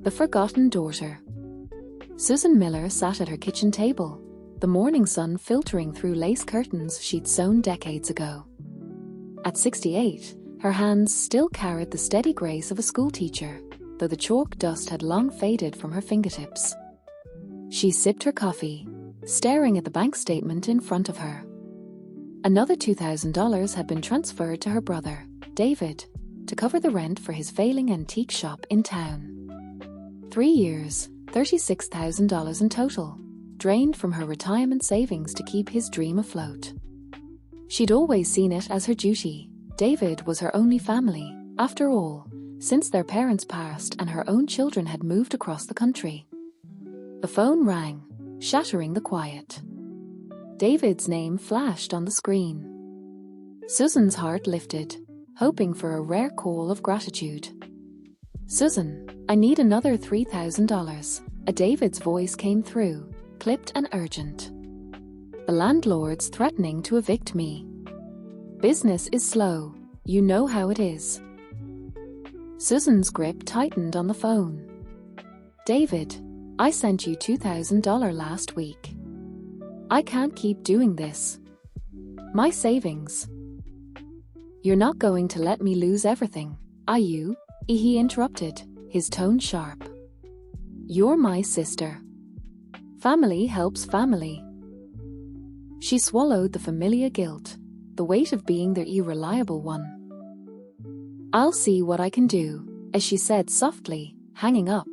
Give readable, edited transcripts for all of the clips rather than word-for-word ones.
The Forgotten Daughter. Susan Miller sat at her kitchen table, the morning sun filtering through lace curtains she'd sewn decades ago. At 68, her hands still carried the steady grace of a schoolteacher, though the chalk dust had long faded from her fingertips. She sipped her coffee, staring at the bank statement in front of her. Another $2,000 had been transferred to her brother, David, to cover the rent for his failing antique shop in town. 3 years, $36,000 in total, drained from her retirement savings to keep his dream afloat. She'd always seen it as her duty. David was her only family, after all, since their parents passed and her own children had moved across the country. The phone rang, shattering the quiet. David's name flashed on the screen. Susan's heart lifted, hoping for a rare call of gratitude. "Susan, I need another $3,000. David's voice came through, clipped and urgent. "The landlord's threatening to evict me. Business is slow, you know how it is." Susan's grip tightened on the phone. "David, I sent you $2,000 last week. I can't keep doing this. My savings." "You're not going to let me lose everything, are you?" he interrupted, his tone sharp. "You're my sister. Family helps family." She swallowed the familiar guilt, the weight of being the irreliable one. "I'll see what I can do," as she said softly, hanging up.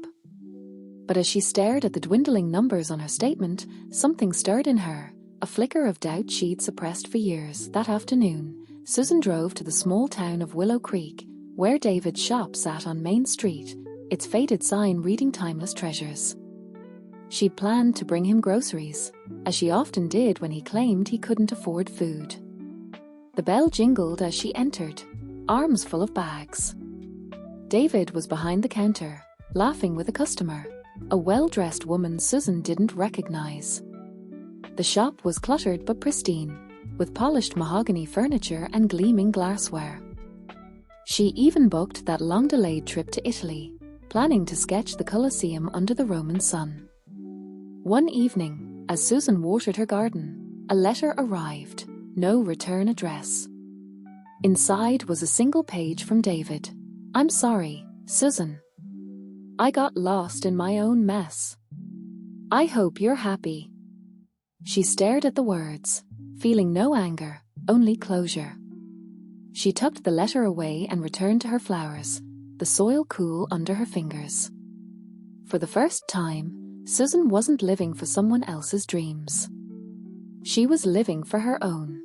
But as she stared at the dwindling numbers on her statement, something stirred in her, a flicker of doubt she'd suppressed for years. That afternoon, Susan drove to the small town of Willow Creek, where David's shop sat on Main Street, its faded sign reading timeless treasures. She'd planned to bring him groceries, as she often did when he claimed he couldn't afford food. The bell jingled as she entered, arms full of bags. David was behind the counter, laughing with a customer, a well-dressed woman Susan didn't recognize. The shop was cluttered but pristine, with polished mahogany furniture and gleaming glassware. She even booked that long-delayed trip to Italy, planning to sketch the Colosseum under the Roman sun. One evening, as Susan watered her garden, a letter arrived, no return address. Inside was a single page from David. "I'm sorry, Susan. I got lost in my own mess. I hope you're happy." She stared at the words, feeling no anger, only closure. She tucked the letter away and returned to her flowers, the soil cool under her fingers. For the first time, Susan wasn't living for someone else's dreams. She was living for her own.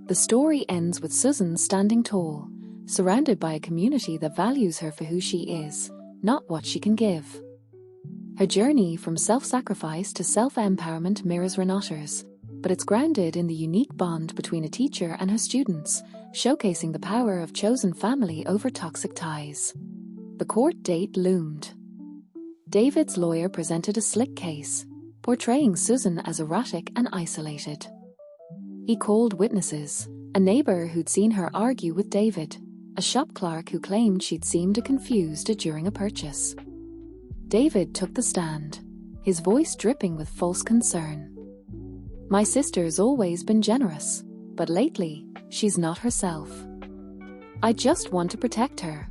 The story ends with Susan standing tall, surrounded by a community that values her for who she is, not what she can give. Her journey from self-sacrifice to self-empowerment mirrors Renata's, but it's grounded in the unique bond between a teacher and her students, showcasing the power of chosen family over toxic ties. The court date loomed. David's lawyer presented a slick case, portraying Susan as erratic and isolated. He called witnesses, a neighbor who'd seen her argue with David, a shop clerk who claimed she'd seemed confused during a purchase. David took the stand, his voice dripping with false concern. "My sister's always been generous, but lately, she's not herself. I just want to protect her."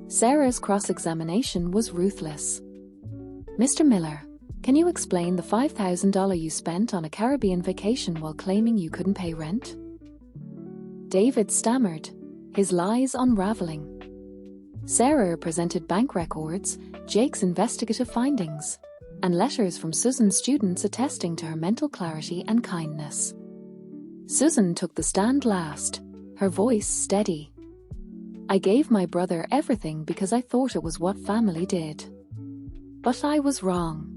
Sarah's cross-examination was ruthless. "Mr. Miller, can you explain the $5,000 you spent on a Caribbean vacation while claiming you couldn't pay rent?" David stammered, his lies unraveling. Sarah presented bank records, Jake's investigative findings, and letters from Susan's students attesting to her mental clarity and kindness. Susan took the stand last, her voice steady. "I gave my brother everything because I thought it was what family did. But I was wrong.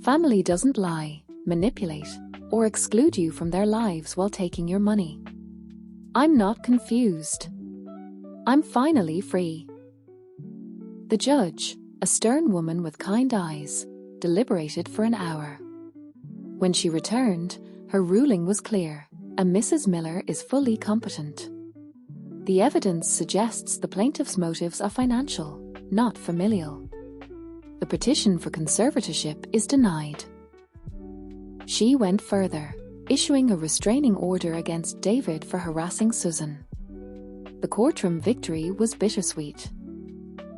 Family doesn't lie, manipulate, or exclude you from their lives while taking your money. I'm not confused. I'm finally free." The judge, a stern woman with kind eyes, deliberated for an hour. When she returned, her ruling was clear, and Mrs. Miller is fully competent. The evidence suggests the plaintiff's motives are financial, not familial. The petition for conservatorship is denied. She went further, issuing a restraining order against David for harassing Susan. The courtroom victory was bittersweet.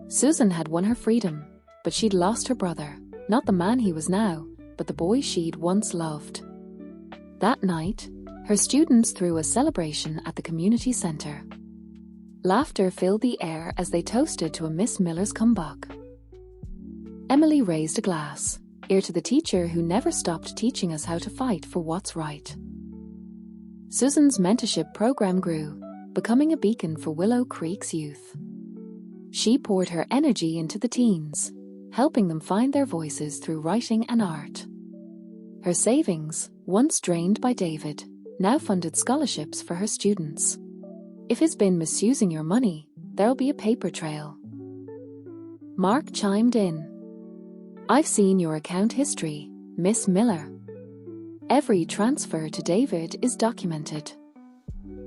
Susan had won her freedom, but she'd lost her brother, not the man he was now, but the boy she'd once loved. That night, her students threw a celebration at the community centre. Laughter filled the air as they toasted to a Miss Miller's comeback. Emily raised a glass, ear to the teacher who never stopped teaching us how to fight for what's right. Susan's mentorship program grew, becoming a beacon for Willow Creek's youth. She poured her energy into the teens, helping them find their voices through writing and art. Her savings, once drained by David, now funded scholarships for her students. If he's been misusing your money, there'll be a paper trail. Mark chimed in. I've seen your account history, Miss Miller. Every transfer to David is documented.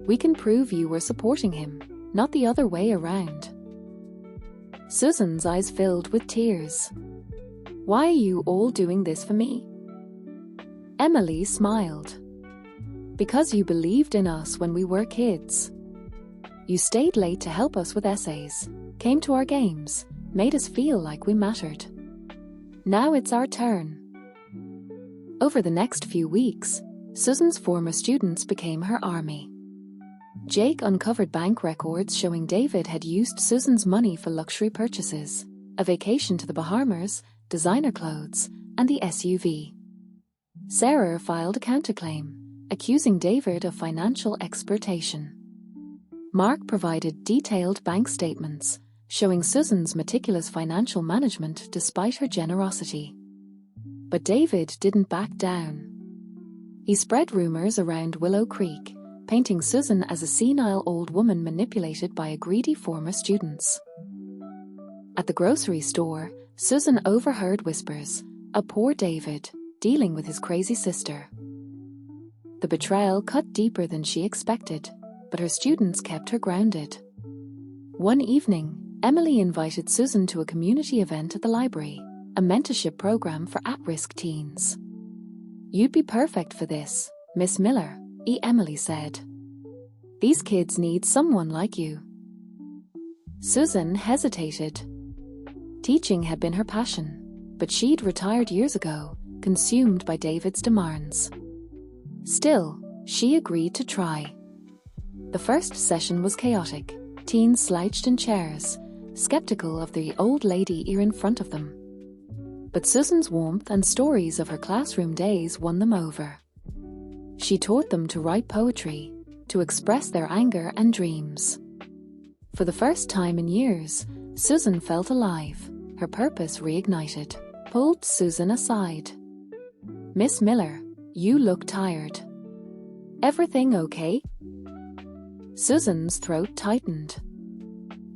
We can prove you were supporting him, not the other way around. Susan's eyes filled with tears. Why are you all doing this for me? Emily smiled. Because you believed in us when we were kids. You stayed late to help us with essays, came to our games, made us feel like we mattered. Now it's our turn. Over the next few weeks, Susan's former students became her army. Jake uncovered bank records showing David had used Susan's money for luxury purchases, a vacation to the Bahamas, designer clothes, and the SUV. Sarah filed a counterclaim, accusing David of financial exploitation. Mark provided detailed bank statements, showing Susan's meticulous financial management despite her generosity. But David didn't back down. He spread rumors around Willow Creek, painting Susan as a senile old woman manipulated by a greedy former students. At the grocery store, Susan overheard whispers, a poor David, dealing with his crazy sister. The betrayal cut deeper than she expected, but her students kept her grounded. One evening, Emily invited Susan to a community event at the library, a mentorship program for at-risk teens. You'd be perfect for this, Miss Miller, Emily said. These kids need someone like you. Susan hesitated. Teaching had been her passion, but she'd retired years ago, consumed by David's demands. Still, she agreed to try. The first session was chaotic. Teens slouched in chairs, skeptical of the old lady in front of them. But Susan's warmth and stories of her classroom days won them over. She taught them to write poetry, to express their anger and dreams. For the first time in years, Susan felt alive, her purpose reignited. Pulled Susan aside. Miss Miller, you look tired. Everything okay? Susan's throat tightened.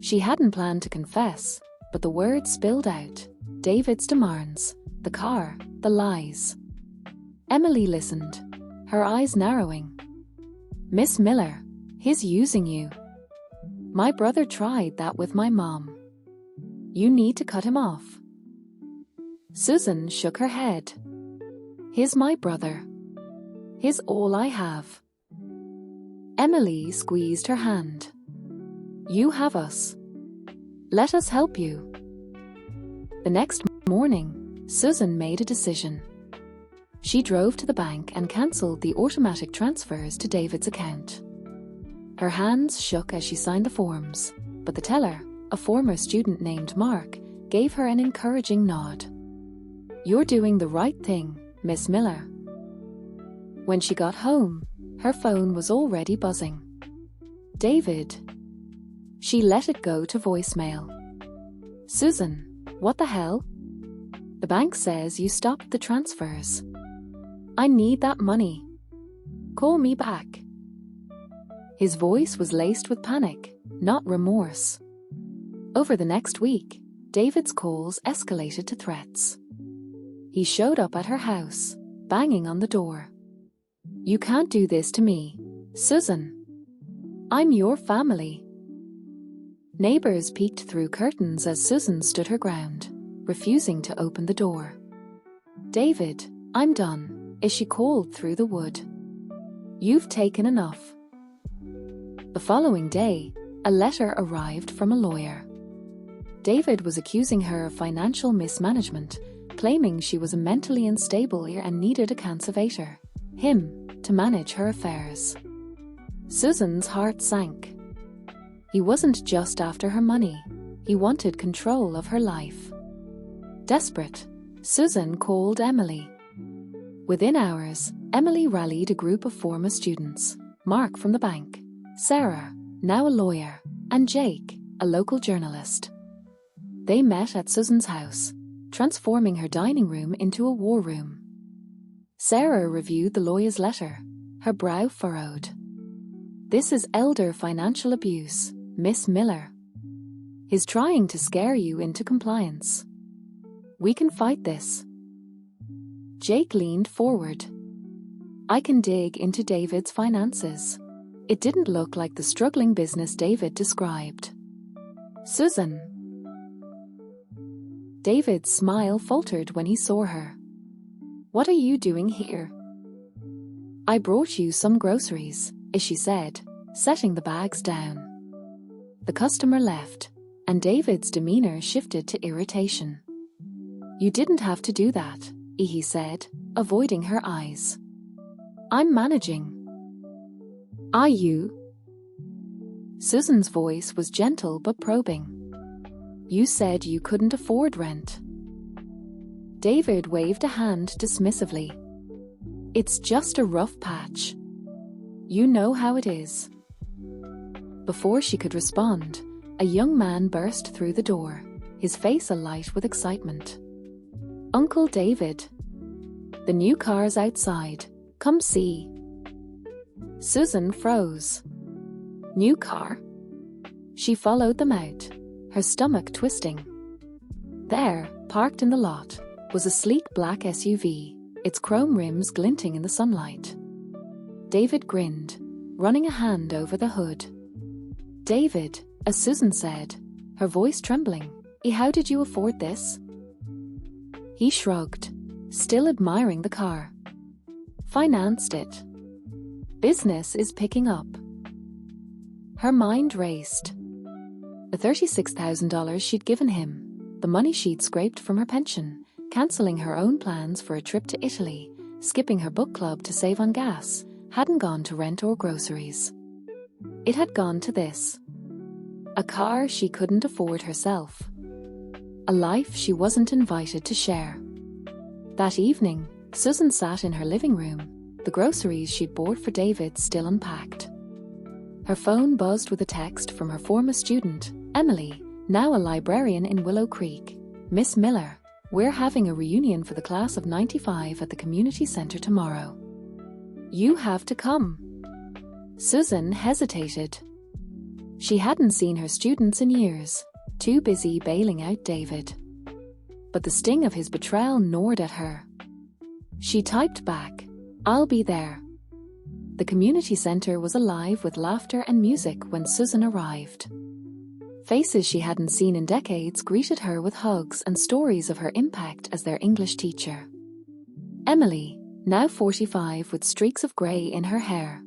She hadn't planned to confess, but the words spilled out. David's demands, the car, the lies. Emily listened, her eyes narrowing. Miss Miller, he's using you. My brother tried that with my mom. You need to cut him off. Susan shook her head. He's my brother. He's all I have. Emily squeezed her hand. You have us. Let us help you. The next morning, Susan made a decision. She drove to the bank and cancelled the automatic transfers to David's account. Her hands shook as she signed the forms, but the teller, a former student named Mark, gave her an encouraging nod. You're doing the right thing, Miss Miller. When she got home, her phone was already buzzing. David. She let it go to voicemail. Susan, what the hell? The bank says you stopped the transfers. I need that money. Call me back. His voice was laced with panic, not remorse. Over the next week, David's calls escalated to threats. He showed up at her house, banging on the door. You can't do this to me, Susan. I'm your family. Neighbors peeked through curtains as Susan stood her ground, refusing to open the door. "David, I'm done," she called through the wood. "You've taken enough." The following day, a letter arrived from a lawyer. David was accusing her of financial mismanagement, claiming she was mentally unstable and needed a conservator, him, to manage her affairs. Susan's heart sank. He wasn't just after her money, he wanted control of her life. Desperate, Susan called Emily. Within hours, Emily rallied a group of former students: Mark from the bank, Sarah, now a lawyer, and Jake, a local journalist. They met at Susan's house, transforming her dining room into a war room. Sarah reviewed the lawyer's letter, her brow furrowed. "This is elder financial abuse, Miss Miller. He's trying to scare you into compliance. We can fight this." Jake leaned forward. "I can dig into David's finances." It didn't look like the struggling business David described. "Susan." David's smile faltered when he saw her. "What are you doing here?" "I brought you some groceries," she said, setting the bags down. The customer left, and David's demeanor shifted to irritation. "You didn't have to do that," he said, avoiding her eyes. "I'm managing." "Are you?" Susan's voice was gentle but probing. "You said you couldn't afford rent." David waved a hand dismissively. "It's just a rough patch. You know how it is." Before she could respond, a young man burst through the door, his face alight with excitement. "Uncle David. The new car's outside. Come see." Susan froze. "New car?" She followed them out, her stomach twisting. There, parked in the lot, was a sleek black SUV, its chrome rims glinting in the sunlight. David grinned, running a hand over the hood. "David," as Susan said, her voice trembling, "how did you afford this?" He shrugged, still admiring the car. "Financed it. Business is picking up." Her mind raced. The $36,000 she'd given him, the money she'd scraped from her pension, cancelling her own plans for a trip to Italy, skipping her book club to save on gas, hadn't gone to rent or groceries. It had gone to this. A car she couldn't afford herself. A life she wasn't invited to share. That evening, Susan sat in her living room, the groceries she'd bought for David still unpacked. Her phone buzzed with a text from her former student, Emily, now a librarian in Willow Creek. "Miss Miller, we're having a reunion for the class of '95 at the community center tomorrow. You have to come." Susan hesitated. She hadn't seen her students in years, too busy bailing out David. But the sting of his betrayal gnawed at her. She typed back, "I'll be there." The community center was alive with laughter and music when Susan arrived. Faces she hadn't seen in decades greeted her with hugs and stories of her impact as their English teacher. Emily, now 45 with streaks of grey in her hair,